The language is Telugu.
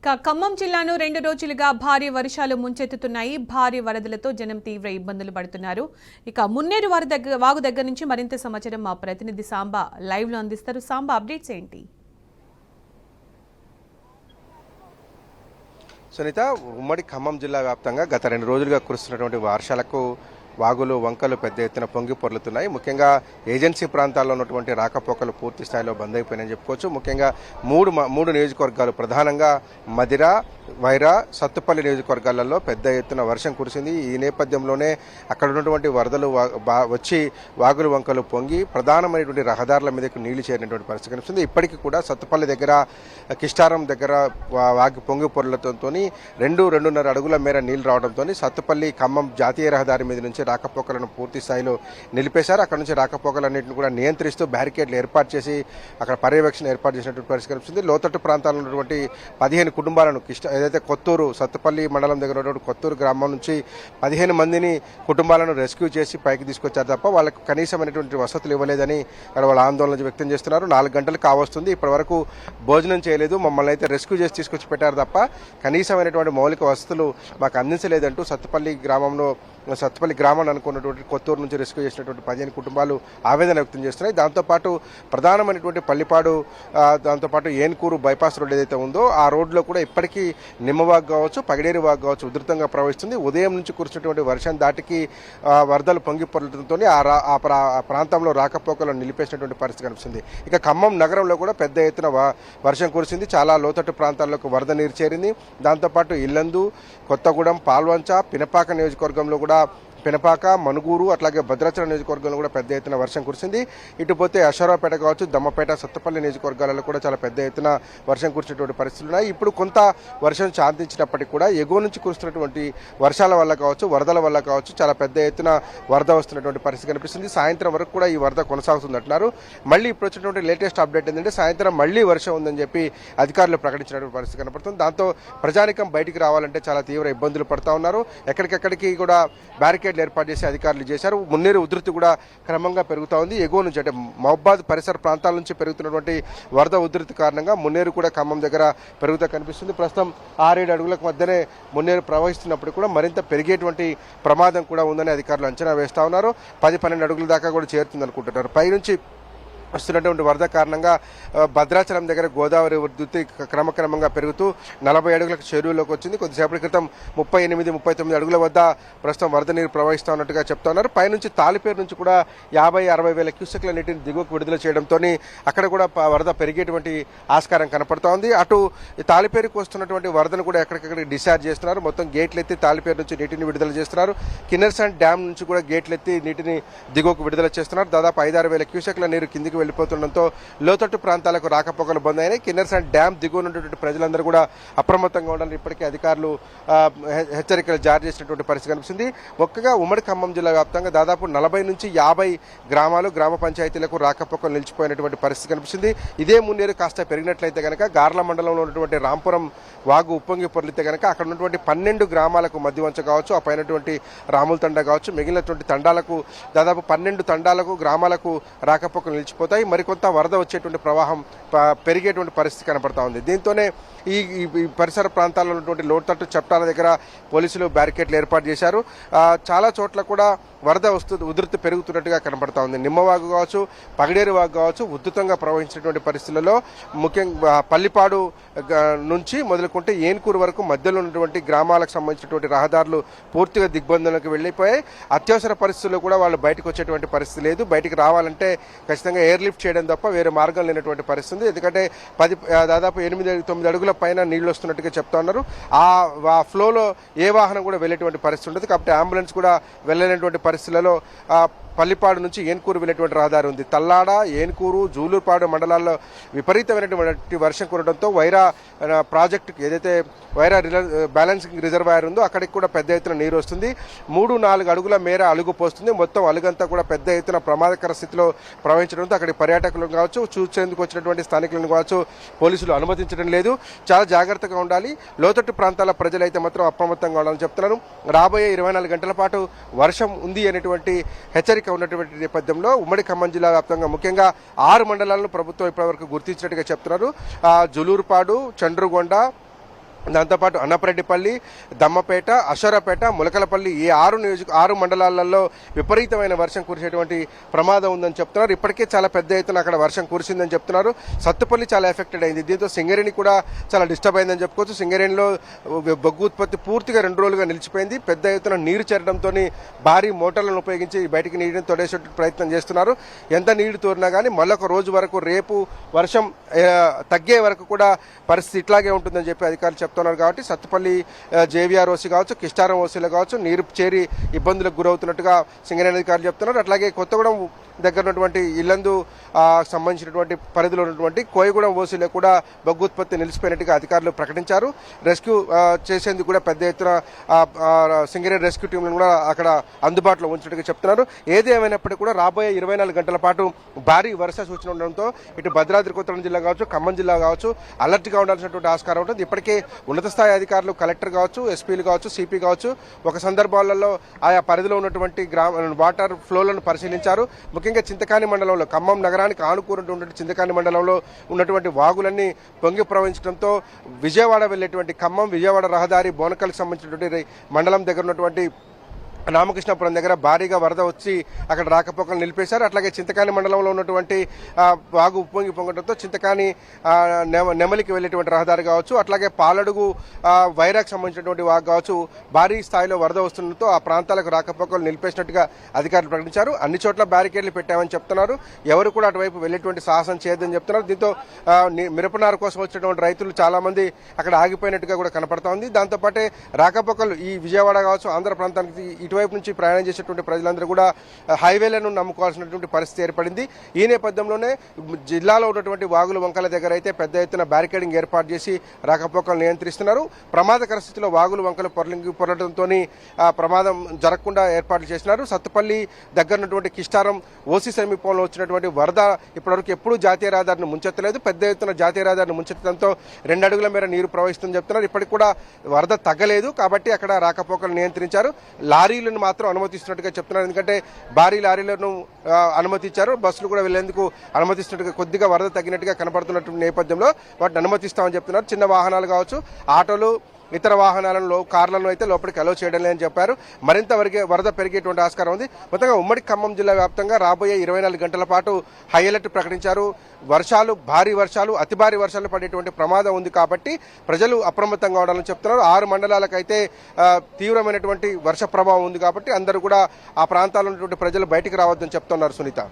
ఖమ్మం జిల్లాను 2 రోజులుగా భారీ వర్షాలు ముంచెత్తుతున్నాయి. భారీ వరదలతో జనం తీవ్ర ఇబ్బందులు పడుతున్నారు. మున్నేరు వాగు దగ్గర నుంచి మరింత సమాచారం మా ప్రతినిధి సాంబా లైవ్ లో అందిస్తారు. సాంబా, అప్డేట్స్ ఏంటి? సునీత, ఉమ్మడి ఖమ్మం జిల్లా వ్యాప్తంగా గత 2 రోజులుగా కురుస్తున్నటువంటి వర్షాలకు వాగులు వంకలు పెద్ద ఎత్తున పొంగి పొర్లుతున్నాయి. ముఖ్యంగా ఏజెన్సీ ప్రాంతాల్లో ఉన్నటువంటి రాకపోకలు పూర్తి స్థాయిలో బంద్ అయిపోయినాయని చెప్పుకోవచ్చు. ముఖ్యంగా మూడు నియోజకవర్గాలు, ప్రధానంగా మదిర, వైరా, సత్తుపల్లి నియోజకవర్గాలలో పెద్ద ఎత్తున వర్షం కురిసింది. ఈ నేపథ్యంలోనే అక్కడ ఉన్నటువంటి వరదలు వచ్చి వాగులు వంకలు పొంగి ప్రధానమైనటువంటి రహదారుల మీదకు నీళ్లు చేరినటువంటి పరిస్థితి కనిపిస్తుంది. ఇప్పటికీ కూడా సత్తుపల్లి దగ్గర, కిష్టారం దగ్గర వాగి పొంగి పొరలతో 2.5 అడుగుల మేర నీళ్లు రావడంతో సత్తుపల్లి ఖమ్మం జాతీయ రహదారి మీద నుంచి రాకపోకలను పూర్తి స్థాయిలో నిలిపేశారు. అక్కడ నుంచి రాకపోకలన్నింటిని కూడా నియంత్రిస్తూ బ్యారికేడ్లు ఏర్పాటు చేసి అక్కడ పర్యవేక్షణ ఏర్పాటు చేసినటువంటి పరిస్థితి కనిపిస్తుంది. లోతట్టు ప్రాంతాల్లో ఉన్నటువంటి 15 కుటుంబాలను ఏదైతే కొత్తూరు, సత్తుపల్లి మండలం దగ్గర ఉన్నటువంటి కొత్తూరు గ్రామం నుంచి 15 మందిని కుటుంబాలను రెస్క్యూ చేసి పైకి తీసుకొచ్చారు తప్ప వాళ్ళకు కనీసమైనటువంటి వసతులు ఇవ్వలేదని అక్కడ వాళ్ళ ఆందోళన వ్యక్తం చేస్తున్నారు. 4 గంటలు కావస్తుంది, ఇప్పటి వరకు భోజనం చేయలేదు, మమ్మల్ని అయితే రెస్క్యూ చేసి తీసుకొచ్చి పెట్టారు తప్ప కనీసమైనటువంటి మౌలిక వసతులు మాకు అందించలేదంటూ సత్తుపల్లి గ్రామాన్ని అనుకున్నటువంటి కొత్తూరు నుంచి రెస్క్యూ చేసినటువంటి 15 కుటుంబాలు ఆవేదన వ్యక్తం చేస్తున్నాయి. దాంతోపాటు ప్రధానమైనటువంటి పల్లిపాడు, దాంతోపాటు ఏన్కూరు బైపాస్ రోడ్ ఏదైతే ఉందో ఆ రోడ్లో కూడా ఇప్పటికీ నిమ్మవాగు కావచ్చు, పగిడేరు వాగు కావచ్చు ఉధృతంగా ప్రవహిస్తుంది. ఉదయం నుంచి కురిసినటువంటి వర్షం దాటికి వరదలు పొంగి పొరలడంతో ఆ ప్రాంతంలో రాకపోకలను నిలిపేసినటువంటి పరిస్థితి కనిపిస్తుంది. ఇక ఖమ్మం నగరంలో కూడా పెద్ద ఎత్తున వర్షం కురిసింది. చాలా లోతట్టు ప్రాంతాలకు వరద నీరు చేరింది. దాంతోపాటు ఇల్లందు, కొత్తగూడెం, పాల్వంచ, పినపాక నియోజకవర్గంలో కూడా పినపాక, మనుగూరు, అట్లాగే భద్రాచలం నియోజకవర్గంలో కూడా పెద్ద ఎత్తున వర్షం కురిసింది. ఇటుపోతే అశ్వరావుపేట కావచ్చు, దమ్మపేట, సత్తుపల్లి నియోజకవర్గాలలో కూడా చాలా పెద్ద ఎత్తున వర్షం కురిసినటువంటి పరిస్థితులు ఉన్నాయి. ఇప్పుడు కొంత వర్షం శాంతించినప్పటికీ కూడా ఎగువ నుంచి కురుస్తున్నటువంటి వర్షాల వల్ల కావచ్చు, వరదల వల్ల కావచ్చు చాలా పెద్ద ఎత్తున వరద వస్తున్నటువంటి పరిస్థితి కనిపిస్తుంది. సాయంత్రం వరకు కూడా ఈ వరద కొనసాగుతుంది అంటున్నారు. మళ్ళీ ఇప్పుడు వచ్చినటువంటి లేటెస్ట్ అప్డేట్ ఏంటంటే సాయంత్రం మళ్ళీ వర్షం ఉందని చెప్పి అధికారులు ప్రకటించినటువంటి పరిస్థితి కనపడుతుంది. దాంతో ప్రజానికం బయటికి రావాలంటే చాలా తీవ్ర ఇబ్బందులు పడుతూ ఉన్నారు. ఎక్కడికెక్కడికి కూడా బ్యారికేడ్ ఏర్పాటు చేసి అధికారులు చేశారు. మున్నేరు ఉధృతి కూడా క్రమంగా పెరుగుతూ ఉంది. ఎగువ నుంచి అంటే మహబాద్ పరిసర ప్రాంతాల నుంచి పెరుగుతున్నటువంటి వరద ఉధృతి కారణంగా మున్నేరు కూడా ఖమ్మం దగ్గర పెరుగుతూ కనిపిస్తుంది. ప్రస్తుతం 6-7 అడుగులకు మధ్యనే మున్నేరు ప్రవహిస్తున్నప్పుడు కూడా మరింత పెరిగేటువంటి ప్రమాదం కూడా ఉందని అధికారులు అంచనా వేస్తూ ఉన్నారు. 10-12 అడుగుల దాకా కూడా చేరుతుంది అనుకుంటున్నారు. పైనుంచి వస్తున్నటువంటి వరద కారణంగా భద్రాచలం దగ్గర గోదావరి ఉధృతి క్రమక్రమంగా పెరుగుతూ 40 అడుగులకు చెరువులోకి వచ్చింది. కొద్దిసేపటి క్రితం 38-39 అడుగుల వద్ద ప్రస్తుతం వరద నీరు ప్రవహిస్తూ ఉన్నట్టుగా చెప్తా ఉన్నారు. పైనుంచి తాలిపేరు నుంచి కూడా 50-60 వేల క్యూసెక్ల నీటిని దిగువకు విడుదల చేయడంతో అక్కడ కూడా వరద పెరిగేటువంటి ఆస్కారం కనపడుతూ ఉంది. అటు తాలిపేరుకు వస్తున్నటువంటి వరదను కూడా ఎక్కడికక్కడికి డిశ్చార్జ్ చేస్తున్నారు. మొత్తం గేట్లు ఎత్తి తాలిపేరు నుంచి నీటిని విడుదల చేస్తున్నారు. కిన్నెర్సన్ డ్యామ్ నుంచి కూడా గేట్లు ఎత్తి నీటిని దిగువకు విడుదల చేస్తున్నారు. దాదాపు 5-6 వేల క్యూసెక్ల నీరు కిందికి వెళ్ళిపోతుండటంతో లోతట్టు ప్రాంతాలకు రాకపోకలు బంద్ అయినాయి. కిన్నెర్సన్ డ్యామ్ దిగువన ఉన్నటువంటి ప్రజలందరూ కూడా అప్రమత్తంగా ఉండాలని ఇప్పటికే అధికారులు హెచ్చరికలు జారీ చేసినటువంటి పరిస్థితి కనిపిస్తుంది. ఒక్కగా ఉమ్మడి ఖమ్మం జిల్లా వ్యాప్తంగా దాదాపు 40 నుంచి 50 గ్రామాలు, గ్రామ పంచాయతీలకు రాకపోకలు నిలిచిపోయినటువంటి పరిస్థితి కనిపిస్తుంది. ఇదే మున్నేరు కాస్త పెరిగినట్లయితే కనుక గార్ల మండలంలో ఉన్నటువంటి రాంపురం వాగు ఉప్పొంగి పొర్లితే కనుక అక్కడ ఉన్నటువంటి 12 గ్రామాలకు మధ్యవంచ కావచ్చు, ఆ పైనటువంటి రాముల తండ కావచ్చు, మిగిలినటువంటి తండాలకు దాదాపు 12 తండాలకు, గ్రామాలకు రాకపోకలు నిలిచిపోతాయి. మరికొంత వరద వచ్చేటువంటి ప్రవాహం పెరిగేటువంటి పరిస్థితి కనపడతా ఉంది. దీంతోనే ఈ పరిసర ప్రాంతాల్లో ఉన్నటువంటి లోతట్టు చప్టాల దగ్గర పోలీసులు బ్యారికేడ్లు ఏర్పాటు చేశారు. చాలా చోట్ల కూడా వరద ఉధృతి పెరుగుతున్నట్టుగా కనపడతా ఉంది. నిమ్మవాగు కావచ్చు, పగిడేరు వాగు కావచ్చు ఉధృతంగా ప్రవహించినటువంటి పరిస్థితులలో ముఖ్యంగా పల్లిపాడు నుంచి మొదలుకుంటే ఏన్కూరు వరకు మధ్యలో ఉన్నటువంటి గ్రామాలకు సంబంధించినటువంటి రహదారులు పూర్తిగా దిగ్బంధంలోకి వెళ్ళిపోయాయి. అత్యవసర పరిస్థితుల్లో కూడా వాళ్ళు బయటకు వచ్చేటువంటి పరిస్థితి లేదు. బయటికి రావాలంటే ఖచ్చితంగా ఎయిర్ లిఫ్ట్ చేయడం తప్ప వేరే మార్గం లేనటువంటి పరిస్థితి. ఎందుకంటే దాదాపు 8-9 అడుగుల పైన నీళ్లు వస్తున్నట్టుగా చెప్తా ఉన్నారు. ఆ ఫ్లోలో ఏ వాహనం కూడా వెళ్ళేటువంటి పరిస్థితి ఉండదు. కాబట్టి అంబులెన్స్ కూడా వెళ్ళలేనటువంటి పరిస్థితులలో పల్లిపాడు నుంచి ఏన్కూరు వెళ్ళేటువంటి రహదారి ఉంది. తల్లాడ, ఏన్కూరు, జూలూరుపాడు మండలాల్లో విపరీతమైనటువంటి వర్షం కురడంతో వైరా ప్రాజెక్టుకి ఏదైతే వైరా బ్యాలెన్సింగ్ రిజర్వాయర్ ఉందో అక్కడికి కూడా పెద్ద ఎత్తున నీరు వస్తుంది. 3-4 అడుగుల మేర అలుగు పోస్తుంది. మొత్తం అలుగంతా కూడా పెద్ద ఎత్తున ప్రమాదకర స్థితిలో ప్రవహించడంతో అక్కడికి పర్యాటకులను కావచ్చు, చూసేందుకు వచ్చినటువంటి స్థానికులను కావచ్చు పోలీసులు అనుమతించడం లేదు. చాలా జాగ్రత్తగా ఉండాలి. లోతట్టు ప్రాంతాల ప్రజలైతే మాత్రం అప్రమత్తంగా ఉండాలని చెప్తున్నారు. రాబోయే 24 గంటల పాటు వర్షం ఉంది అనేటువంటి హెచ్చరిక ఉన్నటువంటి నేపథ్యంలో ఉమ్మడి ఖమ్మం జిల్లా వ్యాప్తంగా ముఖ్యంగా 6 మండలాలను ప్రభుత్వం ఇప్పటివరకు గుర్తించినట్టుగా చెప్తున్నారు. జులూరుపాడు, చండ్రుగొండ, దాంతోపాటు అన్నపరెడ్డిపల్లి, దమ్మపేట, అశ్వరపేట, ములకలపల్లి ఈ 6 మండలాలలో విపరీతమైన వర్షం కురిసేటువంటి ప్రమాదం ఉందని చెప్తున్నారు. ఇప్పటికే చాలా పెద్ద ఎత్తున అక్కడ వర్షం కురిసిందని చెప్తున్నారు. సత్తుపల్లి చాలా ఎఫెక్టెడ్ అయింది. దీంతో సింగరేణి కూడా చాలా డిస్టర్బ్ అయిందని చెప్పుకోవచ్చు. సింగరేణిలో బొగ్గు ఉత్పత్తి పూర్తిగా 2 రోజులుగా నిలిచిపోయింది. పెద్ద ఎత్తున నీరు చేరడంతో భారీ మోటార్లను ఉపయోగించి బయటికి నీటిని తొడేసే ప్రయత్నం చేస్తున్నారు. ఎంత నీరు తోరినా కానీ మళ్ళొక రోజు వరకు, రేపు వర్షం తగ్గే వరకు కూడా పరిస్థితి ఇట్లాగే ఉంటుందని చెప్పి అధికారులు చెప్తున్నారు. కాబట్టి సత్తుపల్లి జేవీఆర్ ఓసీ కావచ్చు, కిస్టారం ఓసీలో కావచ్చు నీరు చేరి ఇబ్బందులకు గురవుతున్నట్టుగా సింగరేణి అధికారులు చెప్తున్నారు. అట్లాగే కొత్తగూడెం దగ్గర ఉన్నటువంటి ఇల్లందు సంబంధించినటువంటి పరిధిలో ఉన్నటువంటి కోయగూడెం ఓసీలో కూడా బొగ్గు ఉత్పత్తి నిలిచిపోయినట్టుగా అధికారులు ప్రకటించారు. రెస్క్యూ చేసేందుకు కూడా పెద్ద ఎత్తున సింగరేణి రెస్క్యూ టీంలను కూడా అక్కడ అందుబాటులో ఉంచినట్టుగా చెప్తున్నారు. ఏది ఏమైనప్పటికీ కూడా రాబోయే 24 గంటల పాటు భారీ వర్ష సూచన ఉండడంతో ఇటు భద్రాద్రి కొత్తగూడెం జిల్లా కావచ్చు, ఖమ్మం జిల్లా కావచ్చు అలర్ట్గా ఉండాల్సినటువంటి ఆస్కారం ఉంటుంది. ఇప్పటికే ఉన్నత స్థాయి అధికారులు కలెక్టర్ కావచ్చు, ఎస్పీలు కావచ్చు, సిపి కావచ్చు ఒక సందర్భాలలో ఆయా పరిధిలో ఉన్నటువంటి వాటర్ ఫ్లోలను పరిశీలించారు. ముఖ్యంగా చింతకాని మండలంలో, ఖమ్మం నగరానికి ఆనుకూరున్నటువంటి చింతకాని మండలంలో ఉన్నటువంటి వాగులన్నీ పొంగి ప్రవహించడంతో విజయవాడ వెళ్లేటువంటి ఖమ్మం విజయవాడ రహదారి బోనకల్కి సంబంధించినటువంటి మండలం దగ్గర ఉన్నటువంటి రామకృష్ణాపురం దగ్గర భారీగా వరద వచ్చి అక్కడ రాకపోకలు నిలిపేశారు. అట్లాగే చింతకాని మండలంలో ఉన్నటువంటి వాగు ఉప్పొంగి పొంగడంతో చింతకాని నెమలికి వెళ్ళేటువంటి రహదారి కావచ్చు, అట్లాగే పాలడుగు వైరాకు సంబంధించినటువంటి వాగు కావచ్చు భారీ స్థాయిలో వరద వస్తుండటంతో ఆ ప్రాంతాలకు రాకపోకలు నిలిపేసినట్టుగా అధికారులు ప్రకటించారు. అన్ని చోట్ల బ్యారికేడ్లు పెట్టామని చెప్తున్నారు. ఎవరు కూడా అటువైపు వెళ్ళేటువంటి సాహసం చేయొద్దని చెప్తున్నారు. దీంతో మిరపనారు కోసం వచ్చినటువంటి రైతులు చాలా మంది అక్కడ ఆగిపోయినట్టుగా కూడా కనపడుతోంది. దాంతోపాటే రాకపోకలు ఈ విజయవాడ కావచ్చు ఆంధ్ర ప్రాంతానికి ఇటువైపు నుంచి ప్రయాణం చేసేటువంటి ప్రజలందరూ కూడా హైవేలను నమ్ముకోవాల్సినటువంటి పరిస్థితి ఏర్పడింది. ఈ నేపథ్యంలోనే జిల్లాలో ఉన్నటువంటి వాగుల వంకల దగ్గర అయితే పెద్ద ఎత్తున బ్యారికేడింగ్ ఏర్పాటు చేసి రాకపోకలు నియంత్రిస్తున్నారు. ప్రమాదకర స్థితిలో వాగులు వంకలు పొరలడంతో ప్రమాదం జరగకుండా ఏర్పాట్లు చేస్తున్నారు. సత్తుపల్లి దగ్గర ఉన్నటువంటి కిస్టారం ఓసీ సమీపంలో వచ్చినటువంటి వరద ఇప్పటివరకు ఎప్పుడూ జాతీయ రహదారిని ముంచెత్తలేదు. పెద్ద ఎత్తున జాతీయ రహదారిని ముంచెత్తడంతో 2 అడుగుల మేర నీరు ప్రవహిస్తుందని చెప్తున్నారు. ఇప్పటికి కూడా వరద తగ్గలేదు కాబట్టి అక్కడ రాకపోకలు నియంత్రించారు. లారీలను మాత్రం అనుమతిస్తున్నట్టుగా చెప్తున్నారు. ఎందుకంటే భారీ లారీలను అనుమతించారు. బస్సులు కూడా వెళ్లేందుకు అనుమతిస్తున్నట్టుగా కొద్దిగా వరద తగ్గినట్టుగా కనపడుతున్నటువంటి నేపథ్యంలో వాటిని అనుమతిస్తామని చెప్తున్నారు. చిన్న వాహనాలు కావచ్చు, ఆటోలు, ఇతర వాహనాలను కార్లను అయితే లోపలికి అలో చేయడం లేదని చెప్పారు. మరింత వరద పెరిగేటువంటి ఆస్కారం ఉంది. మొత్తంగా ఉమ్మడి ఖమ్మం జిల్లా వ్యాప్తంగా రాబోయే 24 గంటల పాటు హై అలర్ట్ ప్రకటించారు. వర్షాలు, భారీ వర్షాలు, అతి భారీ వర్షాలు పడేటువంటి ప్రమాదం ఉంది కాబట్టి ప్రజలు అప్రమత్తంగా ఉండాలని చెప్తున్నారు. 6 మండలాలకైతే తీవ్రమైనటువంటి వర్ష ప్రభావం ఉంది కాబట్టి అందరూ కూడా ఆ ప్రాంతాల్లో ఉన్నటువంటి ప్రజలు బయటికి రావద్దని చెప్తున్నారు. సునీత.